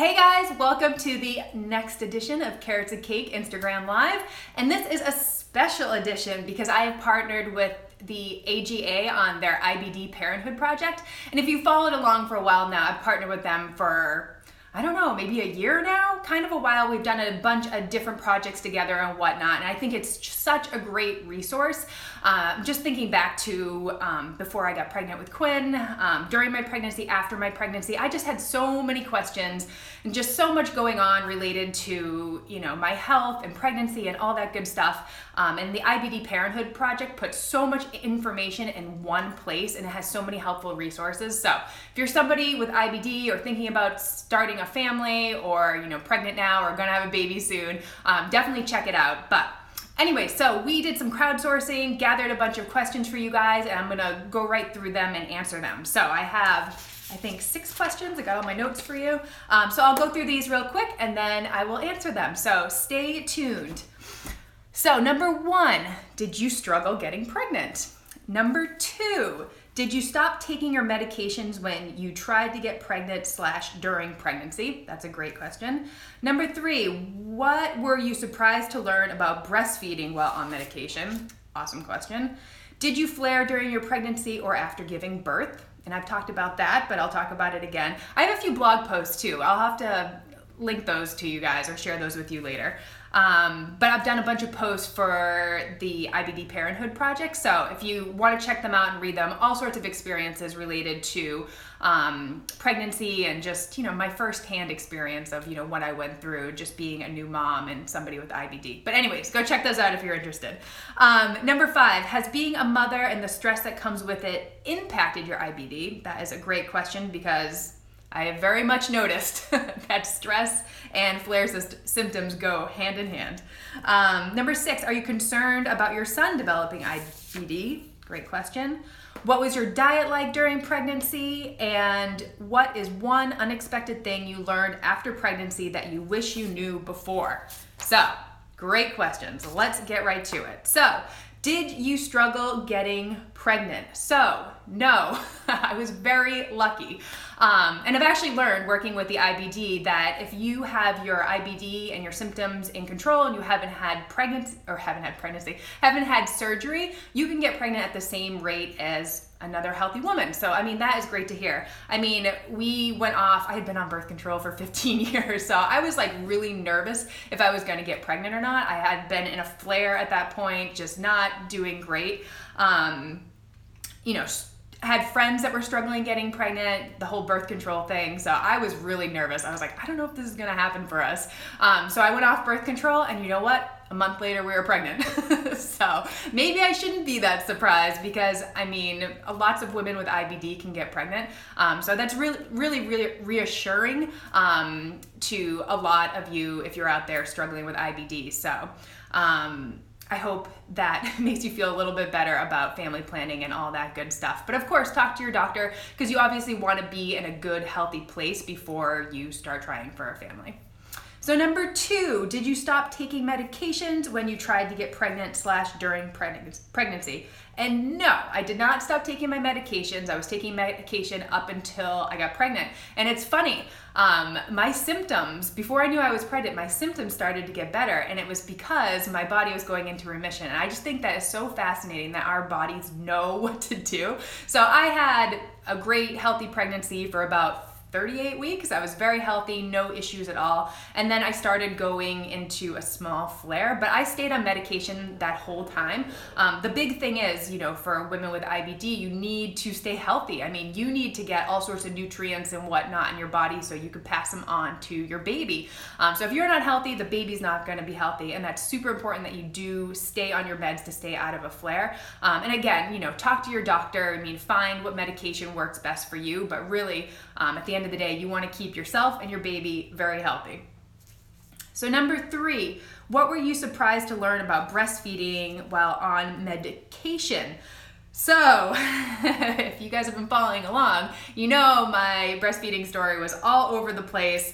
Hey guys, welcome to the next edition of Carrots and Cake Instagram Live. And this is a special edition because I have partnered with the AGA on their IBD Parenthood project. And if you followed along for a while now, I've partnered with them for, I don't know, maybe a year now, kind of a while. We've done a bunch of different projects together and whatnot. And I think it's such a great resource. Just thinking back to before I got pregnant with Quinn, during my pregnancy, after my pregnancy, I just had so many questions and just so much going on related to, my health and pregnancy and all that good stuff. And the IBD Parenthood project puts so much information in one place and it has so many helpful resources. So if you're somebody with IBD or thinking about starting a family or, pregnant now or gonna have a baby soon, definitely check it out. But anyway, so we did some crowdsourcing, gathered a bunch of questions for you guys, and I'm gonna go right through them and answer them. So I have, I think, 6 questions. I got all my notes for you. So I'll go through these real quick and then I will answer them. So stay tuned. So number 1, did you struggle getting pregnant? Number 2, did you stop taking your medications when you tried to get pregnant / during pregnancy? That's a great question. Number 3, what were you surprised to learn about breastfeeding while on medication? Awesome question. Did you flare during your pregnancy or after giving birth? And I've talked about that, but I'll talk about it again. I have a few blog posts too. I'll have to link those to you guys or share those with you later. But I've done a bunch of posts for the IBD Parenthood project. So if you want to check them out and read them, all sorts of experiences related to pregnancy and just, my firsthand experience of, what I went through just being a new mom and somebody with IBD. But anyways, go check those out if you're interested. Number 5, has being a mother and the stress that comes with it impacted your IBD? That is a great question because I have very much noticed that stress and flare symptoms go hand in hand. Number 6, are you concerned about your son developing IBD? Great question. What was your diet like during pregnancy? And what is one unexpected thing you learned after pregnancy that you wish you knew before? So, great questions. Let's get right to it. So, did you struggle getting pregnant? So, no, I was very lucky. And I've actually learned working with the IBD that if you have your IBD and your symptoms in control and you haven't had surgery, you can get pregnant at the same rate as another healthy woman. So, that is great to hear. We went off, I had been on birth control for 15 years. So I was really nervous if I was going to get pregnant or not. I had been in a flare at that point, just not doing great. Had friends that were struggling getting pregnant, the whole birth control thing. So I was really nervous. I was like, I don't know if this is going to happen for us. So I went off birth control and you know what? A month later we were pregnant. So maybe I shouldn't be that surprised because lots of women with IBD can get pregnant. So that's really reassuring to a lot of you if you're out there struggling with IBD. So I hope that makes you feel a little bit better about family planning and all that good stuff. But of course, talk to your doctor because you obviously want to be in a good, healthy place before you start trying for a family. So number 2, did you stop taking medications when you tried to get pregnant / during pregnancy? And no, I did not stop taking my medications. I was taking medication up until I got pregnant. And it's funny, my symptoms, before I knew I was pregnant, my symptoms started to get better. And it was because my body was going into remission. And I just think that is so fascinating that our bodies know what to do. So I had a great, healthy pregnancy for about 38 weeks. I was very healthy, no issues at all. And then I started going into a small flare, but I stayed on medication that whole time. The big thing is, for women with IBD, you need to stay healthy. You need to get all sorts of nutrients and whatnot in your body so you can pass them on to your baby. So if you're not healthy, the baby's not going to be healthy. And that's super important that you do stay on your meds to stay out of a flare. And again, talk to your doctor. Find what medication works best for you. But really, at the end of the day, you want to keep yourself and your baby very healthy. So number 3, what were you surprised to learn about breastfeeding while on medication? So, if you guys have been following along, you know my breastfeeding story was all over the place.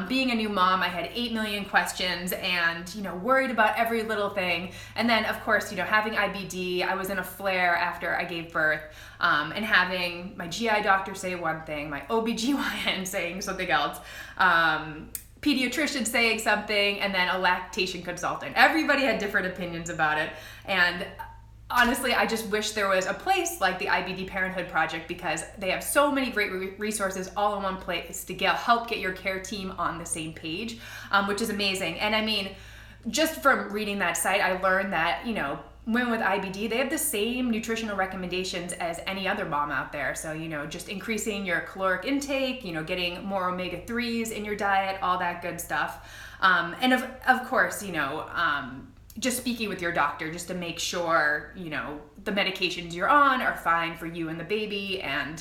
Being a new mom, I had 8 million questions and, worried about every little thing. And then, of course, having IBD, I was in a flare after I gave birth, and having my GI doctor say one thing, my OBGYN saying something else, pediatrician saying something, and then a lactation consultant. Everybody had different opinions about it. And honestly, I just wish there was a place like the IBD Parenthood Project, because they have so many great resources all in one place to help get your care team on the same page, which is amazing. And I mean, just from reading that site, I learned that, women with IBD, they have the same nutritional recommendations as any other mom out there. So, just increasing your caloric intake, getting more omega-3s in your diet, all that good stuff. And of course, just speaking with your doctor just to make sure, the medications you're on are fine for you and the baby. And,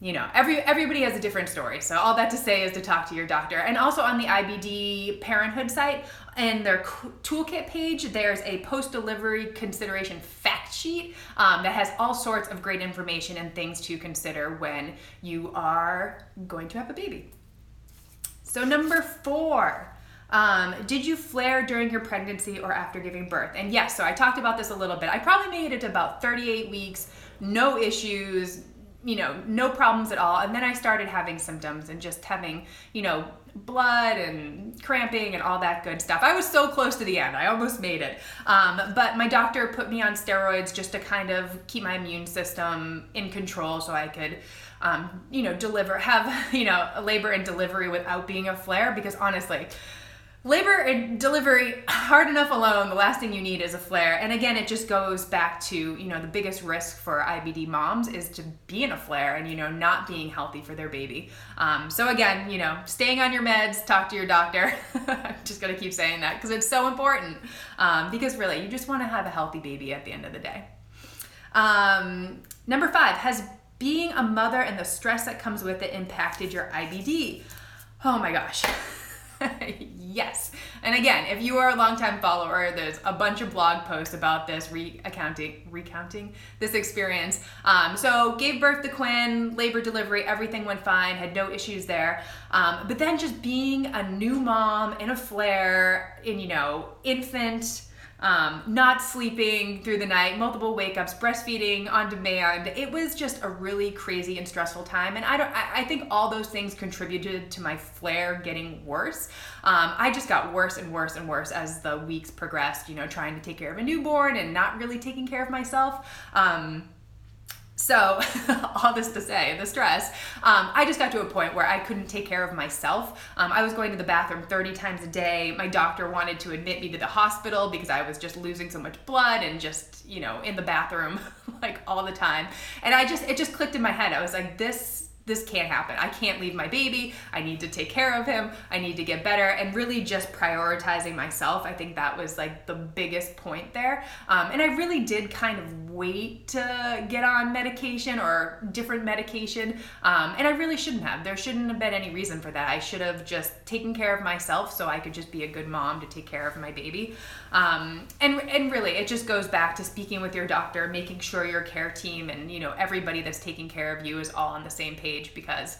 everybody has a different story. So all that to say is to talk to your doctor. And also on the IBD Parenthood site, in their toolkit page, there's a post-delivery consideration fact sheet that has all sorts of great information and things to consider when you are going to have a baby. So number 4. Did you flare during your pregnancy or after giving birth? And yes, so I talked about this a little bit. I probably made it to about 38 weeks, no issues, no problems at all. And then I started having symptoms and just having, blood and cramping and all that good stuff. I was so close to the end. I almost made it. But my doctor put me on steroids just to kind of keep my immune system in control so I could have a labor and delivery without being a flare, because honestly, labor and delivery, hard enough alone, the last thing you need is a flare. And again, it just goes back to, the biggest risk for IBD moms is to be in a flare and, not being healthy for their baby. So again, staying on your meds, talk to your doctor. I'm just going to keep saying that because it's so important, because really, you just want to have a healthy baby at the end of the day. Number 5, has being a mother and the stress that comes with it impacted your IBD? Oh my gosh. Yes. And again, if you are a longtime follower, there's a bunch of blog posts about this, recounting this experience. So gave birth to Quinn, labor, delivery, everything went fine, had no issues there. But then just being a new mom in a flare, infant, not sleeping through the night, multiple wake-ups, breastfeeding on demand. It was just a really crazy and stressful time. And I think all those things contributed to my flare getting worse. I just got worse and worse and worse as the weeks progressed, trying to take care of a newborn and not really taking care of myself. So all this to say, the stress, I just got to a point where I couldn't take care of myself. I was going to the bathroom 30 times a day. My doctor wanted to admit me to the hospital because I was just losing so much blood and just, in the bathroom like all the time. And it just clicked in my head. I was like, this can't happen. I can't leave my baby. I need to take care of him. I need to get better, and really just prioritizing myself. I think that was like the biggest point there. And I really did kind of wait to get on medication or different medication. And I really shouldn't have. There shouldn't have been any reason for that. I should have just taken care of myself so I could just be a good mom to take care of my baby. And really, it just goes back to speaking with your doctor, making sure your care team and, everybody that's taking care of you is all on the same page, because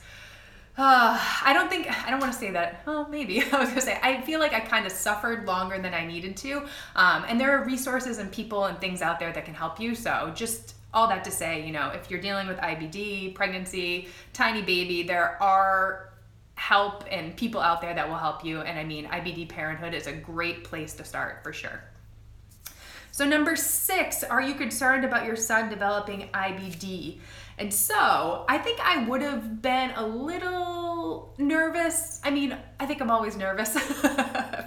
I don't want to say that. Oh, maybe. I was going to say, I feel like I kind of suffered longer than I needed to. And there are resources and people and things out there that can help you. So just all that to say, if you're dealing with IBD, pregnancy, tiny baby, there are help and people out there that will help you. And I mean, IBD Parenthood is a great place to start for sure. So number 6, are you concerned about your son developing IBD? And so I think I would have been a little nervous. I mean, I think I'm always nervous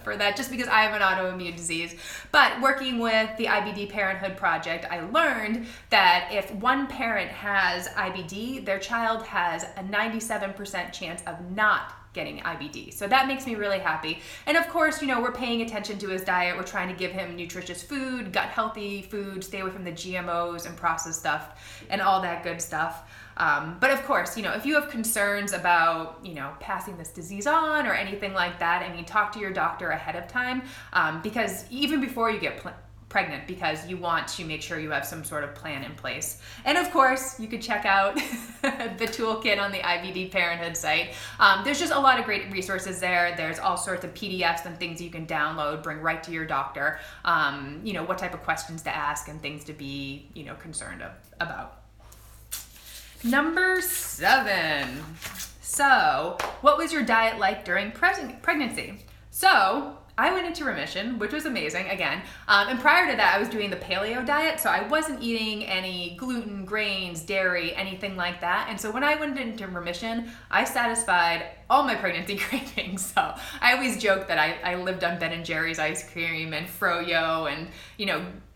for that just because I have an autoimmune disease. But working with the IBD Parenthood Project, I learned that if one parent has IBD, their child has a 97% chance of not getting IBD. So that makes me really happy. And of course, we're paying attention to his diet. We're trying to give him nutritious food, gut healthy food, stay away from the GMOs and processed stuff and all that good stuff. But of course, if you have concerns about, passing this disease on or anything like that, talk to your doctor ahead of time, because even before you get pregnant, because you want to make sure you have some sort of plan in place. And of course, you could check out the toolkit on the IBD Parenthood site. There's just a lot of great resources there. There's all sorts of PDFs and things you can download, bring right to your doctor, what type of questions to ask and things to be, concerned about. Number 7. So, what was your diet like during pregnancy? So, I went into remission, which was amazing, again. And prior to that, I was doing the paleo diet, so I wasn't eating any gluten, grains, dairy, anything like that. And so when I went into remission, I satisfied all my pregnancy cravings. So I always joke that I lived on Ben & Jerry's ice cream and froyo and,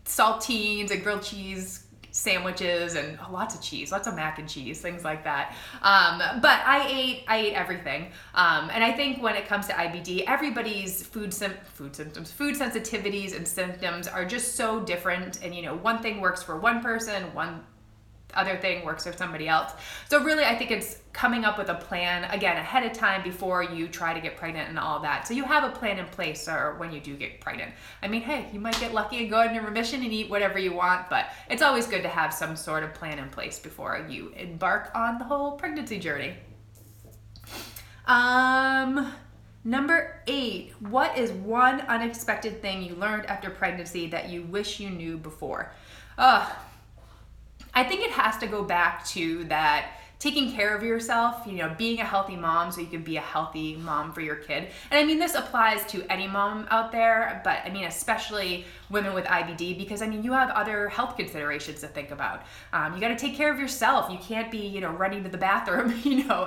saltines and grilled cheese sandwiches and lots of cheese, lots of mac and cheese, things like that. But I ate everything. And I think when it comes to IBD, everybody's food sensitivities and symptoms are just so different. And one thing works for one person, one other thing works for somebody else. So really, I think it's coming up with a plan, again, ahead of time before you try to get pregnant and all that. So you have a plan in place or when you do get pregnant. I mean, hey, you might get lucky and go into remission and eat whatever you want, but it's always good to have some sort of plan in place before you embark on the whole pregnancy journey. Number 8, what is one unexpected thing you learned after pregnancy that you wish you knew before? I think it has to go back to that taking care of yourself, being a healthy mom so you can be a healthy mom for your kid. And I mean, this applies to any mom out there, but I mean, especially women with IBD, because I mean, you have other health considerations to think about. You got to take care of yourself. You can't be, running to the bathroom,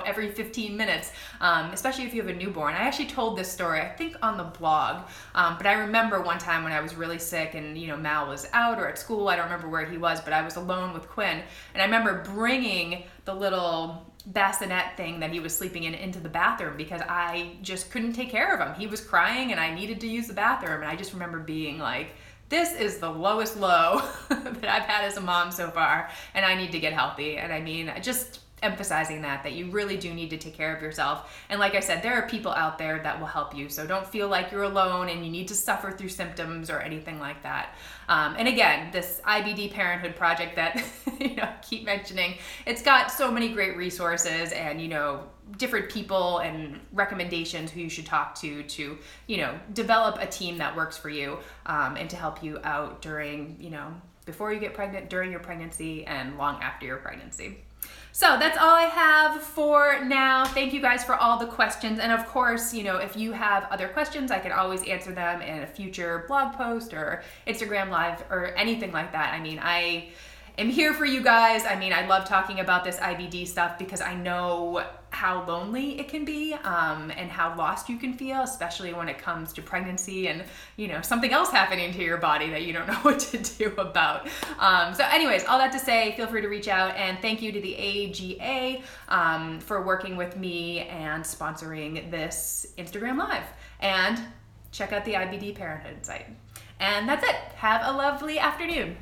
every 15 minutes, especially if you have a newborn. I actually told this story, I think on the blog, but I remember one time when I was really sick and, Mal was out or at school. I don't remember where he was, but I was alone with Quinn. And I remember bringing the little bassinet thing that he was sleeping in into the bathroom because I just couldn't take care of him. He was crying and I needed to use the bathroom. And I just remember being like, this is the lowest low that I've had as a mom so far, and I need to get healthy. And I mean, just emphasizing that you really do need to take care of yourself. And like I said, there are people out there that will help you. So don't feel like you're alone and you need to suffer through symptoms or anything like that. And again, this IBD Parenthood project that I keep mentioning, it's got so many great resources and different people and recommendations who you should talk to develop a team that works for you and to help you out during before you get pregnant, during your pregnancy, and long after your pregnancy. So that's all I have for now. Thank you guys for all the questions. And of course, if you have other questions, I can always answer them in a future blog post or Instagram Live or anything like that. I mean, I am here for you guys. I mean, I love talking about this IBD stuff because I know how lonely it can be and how lost you can feel, especially when it comes to pregnancy and, something else happening to your body that you don't know what to do about. So anyways, all that to say, feel free to reach out, and thank you to the AGA for working with me and sponsoring this Instagram Live. And check out the IBD Parenthood site. And that's it. Have a lovely afternoon.